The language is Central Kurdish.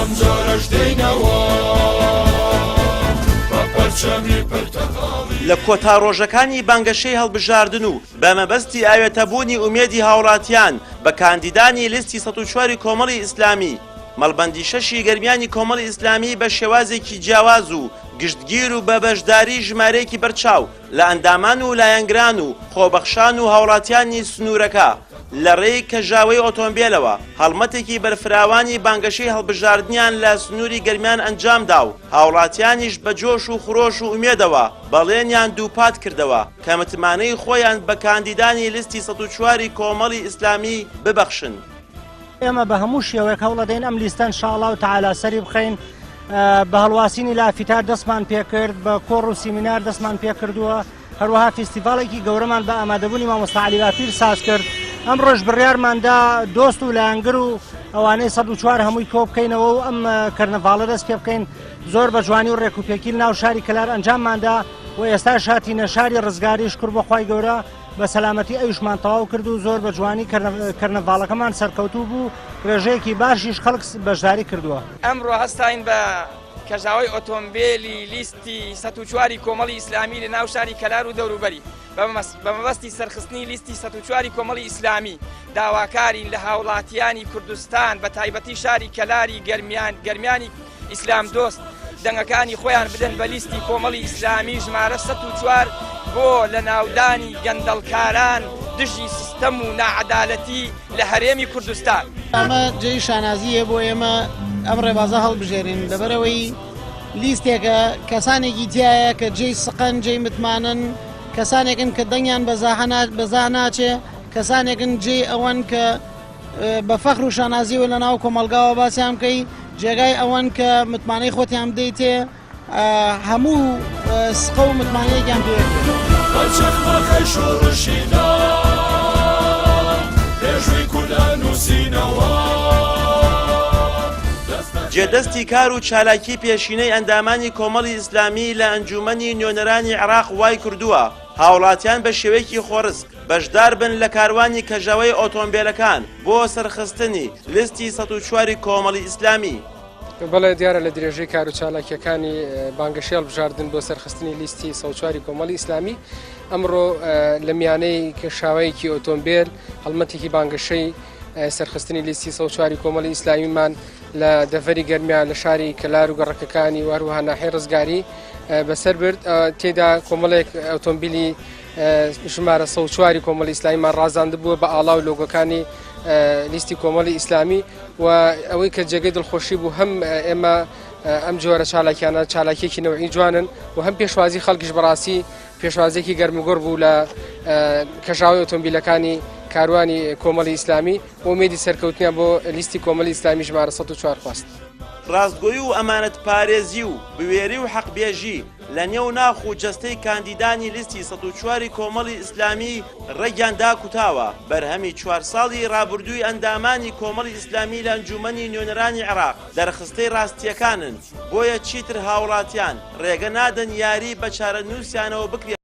ئەم جۆرەش دێینەوە بە پەرچەمی پرتەقاڵی لە کۆتا ڕۆژەکانی بانگەشەی هەڵبژاردن و بە مەبەستی ئاوێتەبوونی ئومێدی هاوڵاتیان بە کاندیدانی لیستی 104 کۆمەڵی ئیسلامی مەڵبەندی شەشی گەرمیانی کۆمەڵی ئیسلامی بە شێوازێکی جیاواز و گشتگیر و بە بەشداری ژمارەیەکی بەرچاو لە ئەندامان و لایەنگران و خۆبەخشان و هاوڵاتیانی سنوورەکە لە ڕێی کەژاوەی ئۆتۆمبیلەوە هەڵمەتێکی بەرفراوانی بانگەشەی هەڵبژاردنیان لە سنووری گەرمیان ئەنجامدا و هاوڵاتیانیش بە جۆش و خڕۆش و ئومێدەوە بەڵێنیان دووپات کردەوە کە متمانەی خۆیان بە کاندیدانی لیستی 104 کۆمەڵی ئیسلامی ببەخشن. ئێمە بە هەموو شێوەیەک هەوڵ دەدەین ئەم لیستە ئینشاءڵڵا و تەعالا سەری بخەین بە هەڵواسینی لافیتار دەستمان پێکرد بە کۆڕ و سیمینار دەستمان پێکردووە هەروەها فیستیڤاڵێکی گەورەمان بە ئامادەبوونی مامۆستا عەلی بافیر ساز کرد ئەم ڕۆژ بڕیارماندا دۆست و لایەنگر و ئەوانەی 104 هەمووی کۆ بکەینەوە و ئەم کەرنەڤاڵە دەست پێ بکەین زۆر بە جوانی و ڕێکوپێکی ناو شاری کەلار ئەنجامماندا و ئێستا شاتینە شاری ڕزگاری شکر بەخوای گەورە بە سەلامەتی ئەویشمان تەواو کرد و زۆر بە جوانی کەرنەڤاڵەکەمان سەرکەوتوو بوو ڕێژەیەکی باشیش خەڵک بەشداری کردووە. ئەمڕۆ هەستاین بە کەژاوەی ئۆتۆمبیلی لیستی 104 کۆمەڵی ئیسلامی لە ناو شاری کەلار و دەوروبەری بە مەبەستی سەرخستنی لیستی 104 کۆمەڵی ئیسلامی داواکارین لە هاوڵاتیانی کوردستان بە تایبەتی شاری کەلاری گەرمیانی ئیسلام دۆست دەنگەکانی خۆیان بدەن بە لیستی کۆمەڵی ئیسلامی ژمارە 104 بۆ لە ناودانی گەندەڵکاران دژی سیستەم و ناعەدالەتی لە هەرێمی کوردستان. ئەمە جێی شانازیە بۆ ئێمە ئەم ڕێبازە هەڵبژێرین لەبەرەوەی لیستێکە کەسانێکی تایە کە جێی سقەن جێی متمانن کەسانێکن کە دەنگیان بەزا ناچێ کەسانێکن جێ ئەوەن کە بە فەخر و شانازیەوە لە ناو کۆمەلگاوە باسییان بکەی جێگای ئەوەن کە متمانەی خۆتیان بدەیتێ هەموو سقە و متمانەیەکیان پێ بەچەخمەکەی شۆڕشیدا پێشووی کوردان نووسینەوە جێدەستی کار و چالاکی پێشینەی ئەندامانی کۆمەڵی ئیسلامی لە ئەنجومەنی نوێنەرانی عێراق وای کردووە هاوڵاتیان بە شێوەیەکی خۆرسک بەشدار بن لە کاروانی کەژاوەی ئۆتۆمبیلەکان بۆ سەرخستنی لیستی 104 کۆمەڵی ئیسلامی. بەڵێ دیارە لە درێژەی کار و چالاکیەکانی بانگەشەی هەڵبژاردن بۆ سەرخستنی لیستی 104 کۆمەڵی ئیسلامی ئەمڕۆ لە میانەی کێشاوەیەکی ئۆتۆمبیل هەڵمەتێکی بانگەشەی سەرخستنی لیستی 104 کۆمەڵی ئیسلامیمان لە دەڤەری گەرمیان لە شاری کەلار و گەڕەکەکانی وهروها ناحیەی ڕزگاری بەسەر برد تێدا کۆمەڵێک ئۆتۆمبیلی ژمارە 104 کۆمەڵی ئیسلامیمان ڕازاندە بووە بە ئاڵا و لۆگۆکانی لیستی کۆمەڵی ئیسلامی و ئەوەی کە جێگەی دڵخۆشی بوو هەم ئێمە ئەم جۆرە چالاکیانە چالاکیێکی نەوعی جوانن و هەم پێشوازی خەڵکیش بەڕاستی پێشوازێکی گەرمگۆڕ بوو لە کەژاوەی ئۆتۆمبیلەکانی کاروانی کۆمەڵی ئیسلامی و ئومێدی سەرکەوتنیان بۆ لیستی کۆمەڵی ئیسلامی ژمارە 104 خواست. ڕاستگۆیی و ئەمانەت پارێزی و بوێری و حەقبێژی لە نێو ناخ و جەستەی کاندیدانی لیستی 104 کۆمەڵی ئیسلامی ڕێگیان داکوتاوە بەرهەمی 4 ساڵی ڕابردووی ئەندامانی کۆمەڵی ئیسلامی لە ئەنجومەنی نوێنەرانی عێراق دەرخستەی ڕاستیەکانن بۆیە چیتر هاوڵاتیان ڕێگە نادەن یاری بە چارەنووسیانەوە بکرێت